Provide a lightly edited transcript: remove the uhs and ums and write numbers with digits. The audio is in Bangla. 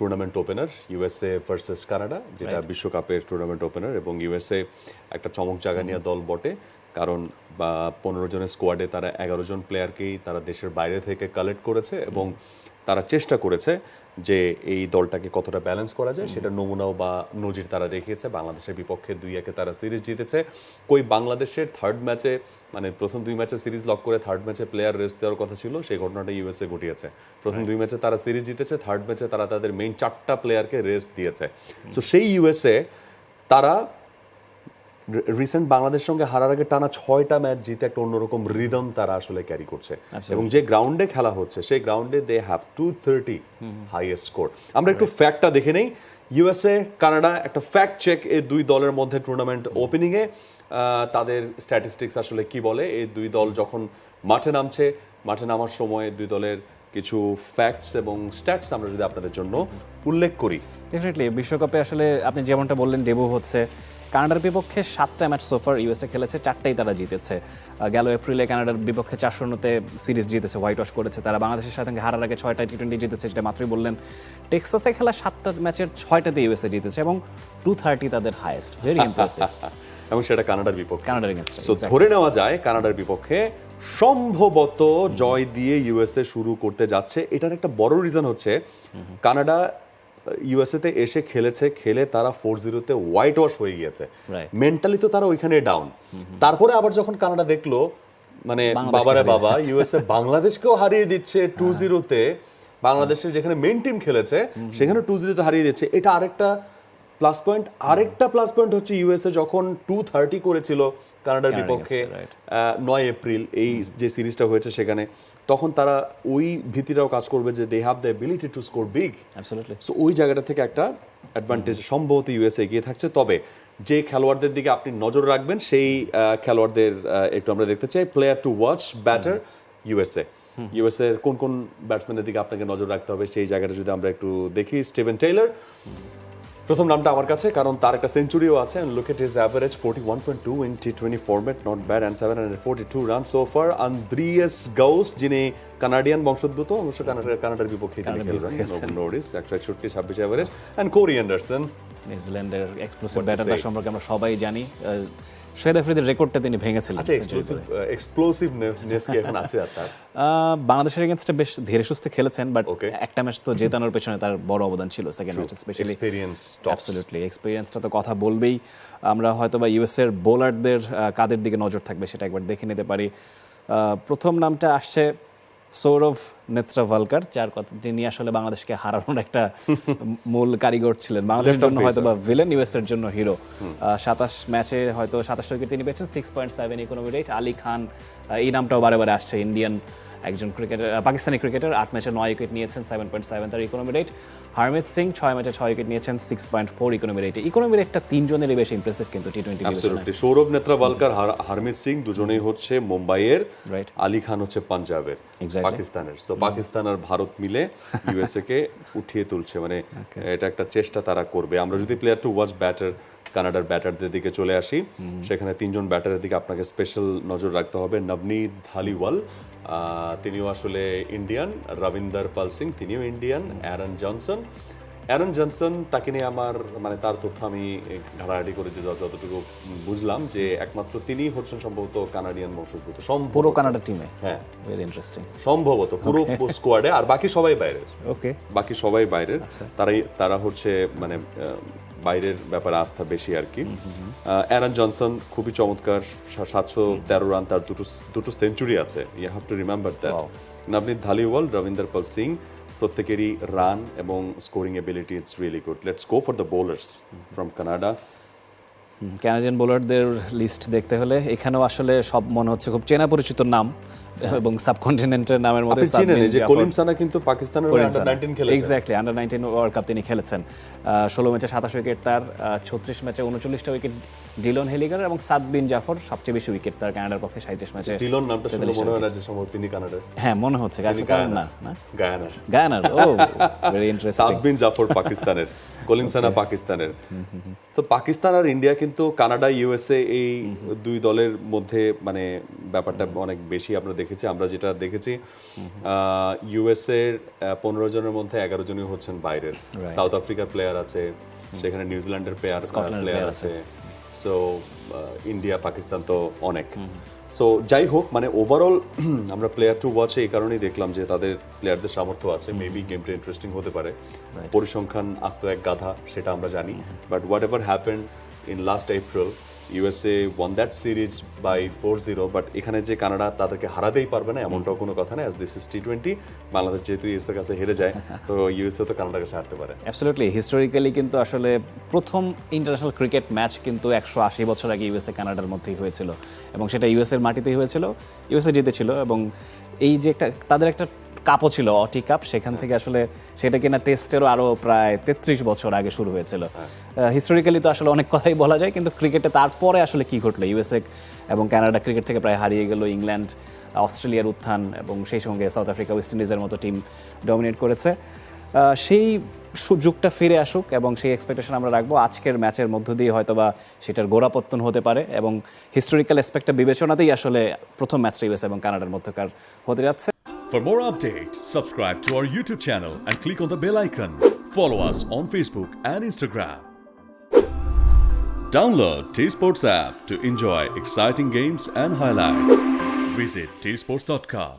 Tournament opener, USA versus Canada, যেটা বিশ্বকাপের টুর্নামেন্ট ওপেনার। এবং ইউএসএ একটা চমক জায়গা নিয়ে দল বটে, কারণ 15 জনের স্কোয়াডে তারা 11 জন প্লেয়ারকেই তারা দেশের বাইরে থেকে কালেক্ট করেছে এবং তারা চেষ্টা করেছে যে এই দলটাকে কতটা ব্যালেন্স করা যায় সেটা নমুনাও বা নজির তারা দেখিয়েছে। বাংলাদেশের বিপক্ষে 2-1 তারা সিরিজ জিতেছে। বাংলাদেশের থার্ড ম্যাচে, মানে প্রথম 2 ম্যাচে সিরিজ লক করে থার্ড ম্যাচে প্লেয়ার রেস্ট দেওয়ার কথা ছিল, সেই ঘটনাটা ইউএসএ ঘটিয়েছে। প্রথম 2 ম্যাচে তারা সিরিজ জিতেছে, থার্ড ম্যাচে তারা তাদের মেইন 4টা প্লেয়ারকে রেস্ট দিয়েছে। তো সেই ইউএসএ তারা রিসেন্ট বাংলাদেশের সঙ্গে হারার আগে টানা 6টা ম্যাচ জিতে একটা অন্যরকম রিদম তারা আসলে ক্যারি করছে। এবং যে গ্রাউন্ডে খেলা হচ্ছে সেই গ্রাউন্ডে দে হ্যাভ 230 হাইয়েস্ট স্কোর। আমরা একটু ফ্যাক্টটা দেখে নেই। ইউএসএ কানাডা, একটা ফ্যাক্ট চেক এই দুই দলের মধ্যে টুর্নামেন্ট ওপেনিংয়ে তাদের স্ট্যাটিস্টিক্স আসলে কি বলে। এই দুই দল যখন মাঠে নামছে, মাঠে নামার সময় দুই দলের কিছু ফ্যাক্টস এবং স্ট্যাটস আমরা যদি আপনাদের জন্য উল্লেখ করি। ডেফিনেটলি বিশ্বকাপে আসলে আপনি যেমনটা বললেন, ডেবু হচ্ছে। কানাডার বিপক্ষে 7টা ম্যাচ সোফার ইউএসএ খেলেছে, 4টাই তারা জিতেছে। গেল এপ্রিলে কানাডার বিপক্ষে 4-0-তে সিরিজ জিতেছে, হোয়াইট ওয়াশ করেছে তারা। বাংলাদেশের সাথে হারার আগে 6টা টি20 জিতেছে, যেটা মাত্রই বললেন। টেক্সাসে খেলা 7টা ম্যাচের 6টাতে ইউএসএ জিতেছে এবং 230 তাদের হাইয়েস্ট। Very impressive. এবং সেটা কানাডার বিপক্ষে। কানাডার এগেইনস্টে। সো ধরে নেওয়া যায় কানাডার বিপক্ষে সম্ভবত জয় দিয়ে ইউএসএ শুরু করতে যাচ্ছে। এটার একটা বড় রিজন হচ্ছে কানাডা ইউএসএতে এসে খেলে তারা 4-0-তে হোয়াইট ওয়াশ হয়ে গিয়েছে। মেন্টালি তো তারা ওইখানে ডাউন। তারপরে আবার যখন কানাডা দেখলো, মানে বাবারে বাবা, ইউএসএ বাংলাদেশকেও হারিয়ে দিচ্ছে 2-0-তে, বাংলাদেশের যেখানে মেইন টিম খেলেছে সেখানে 2-0-তে হারিয়ে দিচ্ছে, এটা আরেকটা প্লাস পয়েন্ট। আরেকটা প্লাস পয়েন্ট হচ্ছে ইউএসএ যখন 230 করেছিল কানাডার বিপক্ষে 9 এপ্রিল, এই যে সিরিজটা হয়েছে সেখানে, তখন তারা ওই ভীতিটাও কাজ করবে যে they have the ability to score big. Absolutely. So ওই জায়গাটা থেকে একটা অ্যাডভান্টেজ সম্ভবত ইউএসএ এগিয়ে থাকছে। তবে যে খেলোয়াড়দের দিকে আপনি নজর রাখবেন সেই খেলোয়াড়দের একটু আমরা দেখতে চাই। Player to watch batter USA. USA এর কোন কোন ব্যাটসম্যানের দিকে আপনাকে নজর রাখতে হবে সেই জায়গাটা যদি আমরা একটু দেখি। স্টিভেন টেইলর প্রথম নামটা আমার কাছে, কারণ তার একটা সেঞ্চুরিও আছে। Look at his average 41.2 in টি20 format, not bad, and 742 run so far. Andries Gous, যিনি কানাডিয়ান বংশোদ্ভূত, অবশ্য কানাডার বিপক্ষে তিনি খেলবেন, 161-26 অ্যাভারেজ। অ্যান্ড কোরি অ্যান্ডারসন, নিউজিল্যান্ডের এক্সপ্লোসিভ ব্যাটারটা সম্পর্কে আমরা সবাই জানি। শহীদ আফ্রিদির রেকর্ডটা তিনি ভেঙেছিলেন। আচ্ছা, এক্সপ্লোসিভনেস কি এখন আছে আপনার? বাংলাদেশের এগেইনস্টে বেশ ধীরে সুস্থে খেলেছেন, বাট একটা ম্যাচ তো জেতানোর পেছনে তার বড় অবদান ছিল। সেকেন্ড ম্যাচে স্পেশালি অ্যাবসলিউটলি এক্সপেরিয়েন্সটা তো কথা বলবেই। আমরা হয়তো বা ইউএস এর বোলারদের কাদের দিকে নজর থাকবে সেটা একবার দেখে নিতে পারি। প্রথম নামটা আসছে সৌরভ নেত্রাভালকার, যিনি আসলে বাংলাদেশকে হারানোর একটা মূল কারিগর ছিলেন। বাংলাদেশের জন্য হয়তো বা ভিলেন, ইউএস এর জন্য হিরো। 27 ম্যাচে হয়তো 27 উইকেট তিনি পেয়েছেন, 6.7 ইকোনমি রেট। আলী খান, এই নামটাও বারে বারে আসছে, ইন্ডিয়ান একজন ক্রিকেটার, পাকিস্তানি ক্রিকেটার। 8 ম্যাচে 9 উইকেট নিয়েছেন, 7.7 তার ইকোনমি রেট। হারমিত সিং 6 ম্যাচে 6 উইকেট নিয়েছেন, 6.4 ইকোনমি রেট। ইকোনমি রেটটা তিনজনেরই বেশ ইমপ্রেসিভ কিন্তু টি20 বিবেচনায়। সৌরভ নেত্রাভালকার, হারমিত সিং দুজনেই হচ্ছে মুম্বাইয়ের, আলী খান হচ্ছে পাঞ্জাবের, পাকিস্তানের। সো পাকিস্তান আর ভারত মিলে ইউএসএ কে উঠিয়ে তুলছে, মানে এটা একটা চেষ্টা তারা করবে। আমরা যদি প্লেয়ার টু ওয়াচ ব্যাটার কানাডার ব্যাটারদের দিকে চলে আসি, সেখানে 3 জন ব্যাটারের দিকে আপনাকে স্পেশাল নজর রাখতে হবে। নবনীত ধালিওয়াল, তিনিও আসলে ইন্ডিয়ান। রবিন্দর পাল সিং, তিনিও ইন্ডিয়ান। অ্যারন জনসন, তাকে নিয়ে আমার মানে তার তথ্য আমি ঘাটাঘাটি করে যতটুকু বুঝলাম যে একমাত্র তিনি হচ্ছেন সম্ভবত কানাডিয়ান বংশোদ্ভূত, পুরো কানাডা টিমে। হ্যাঁ, ভেরি ইন্টারেস্টিং। সম্ভবত পুরো স্কোয়াডে, আর বাকি সবাই বাইরের। ওকে, বাকি সবাই বাইরের। তারা হচ্ছে মানে বাইরের ব্যাপারে আস্থা বেশি আর কি। অ্যারন জনসন খুবই চমৎকার, 713 রান, তার দুটো সেঞ্চুরি আছে। You have to remember that. Navneet Dhaliwal, Ravinder Pal Singh, প্রত্যেকেরই রান এবং scoring ability it's really good. Let's go for the bowlers from Canada. Canadian বোলারদের লিস্ট দেখতে হলে এখানেও আসলে সব মনে হচ্ছে খুব চেনা পরিচিত নাম, এবং সাবকন্টিনেন্টের নামের মধ্যে কলিম সানা কিন্তু পাকিস্তানের আন্ডার 19 খেলেছেন। এক্স্যাক্টলি, আন্ডার 19 ওয়ার্ল্ড কাপ তিনি খেলেছেন। 16 ম্যাচে 27 উইকেট তার, 36 ম্যাচে 39টা উইকেট ডিলন হেলিগার, এবং সাদ বিন জাফর সবচেয়ে বেশি উইকেট তার কানাডার পক্ষে 37 ম্যাচে। ডিলন নামটা শুনে মনে হয় না যে সম্ভবত তিনি কানাডার। হ্যাঁ, মনে হচ্ছে না, গায়ানার। ও, ভেরি ইন্টারেস্টিং। সাদ বিন জাফর পাকিস্তানের, কলিম সানা পাকিস্তানের। তো পাকিস্তান আর ইন্ডিয়া কিন্তু কানাডা ইউএসএ এই দুই দলের মধ্যে মানে ব্যাপারটা অনেক বেশি আমরা দেখেছি। আমরা যেটা দেখেছি ইউএসএ 15 জনের মধ্যে 11 জনই হচ্ছেন বাইরের। সাউথ আফ্রিকার প্লেয়ার আছে, সেখানে নিউজিল্যান্ডের প্লেয়ার আছে, সো ইন্ডিয়া পাকিস্তান তো অনেক। সো যাই হোক, মানে ওভারঅল আমরা প্লেয়ার টু ওয়াচে এই কারণেই দেখলাম যে তাদের প্লেয়ারদের সামর্থ্য আছে, মেবি গেমটা ইন্টারেস্টিং হতে পারে। পরিসংখ্যান আস্ত এক গাধা, সেটা আমরা জানি, but what happened in last April, USA won that series by 4-0, but এখানে যে কানাডা তাদেরকে হারাতেই পারবে না এমনটাও কোনো কথা নেই। As this is T20, Bangladesh যেহেতু ইউএসএর কাছে হেরে যায়, তো ইউএসএ তো কানাডার কাছে হারতে পারে। অ্যাবসলিউটলি, হিস্টোরিক্যালি কিন্তু আসলে প্রথম ইন্টারন্যাশনাল ক্রিকেট ম্যাচ কিন্তু 180 বছর আগে ইউএসএ কানাডার মধ্যেই হয়েছিল, এবং সেটা ইউএসএর মাটিতেই হয়েছিল, ইউএসএ জিতেছিল। এবং এই যে একটা তাদের একটা কাপও ছিল, অটি কাপ, সেখান থেকে আসলে সেটা কিনা টেস্টেরও আরও প্রায় 33 বছর আগে শুরু হয়েছিল। হিস্টোরিক্যালি তো আসলে অনেক কথাই বলা যায়, কিন্তু ক্রিকেটে তারপরে আসলে কি ঘটলো, ইউএসএ এবং কানাডা ক্রিকেট থেকে প্রায় হারিয়ে গেল, ইংল্যান্ড অস্ট্রেলিয়ার উত্থান, এবং সেই সঙ্গে সাউথ আফ্রিকা ওয়েস্ট ইন্ডিজের মতো টিম ডমিনেট করেছে। সেই সুযোগটা ফিরে আসুক এবং সেই এক্সপেকটেশন আমরা রাখবো। আজকের ম্যাচের মধ্য দিয়ে হয়তোবা সেটার গোড়াপত্তন হতে পারে, এবং হিস্টোরিক্যাল অ্যাসপেক্টটা বিবেচনাতেই আসলে প্রথম ম্যাচটা ইউএস এবং কানাডার মধ্যকার হতে যাচ্ছে। For more updates, subscribe to our YouTube channel and click on the bell icon. Follow us on Facebook and Instagram. Download T-Sports app to enjoy exciting games and highlights. Visit tsports.com.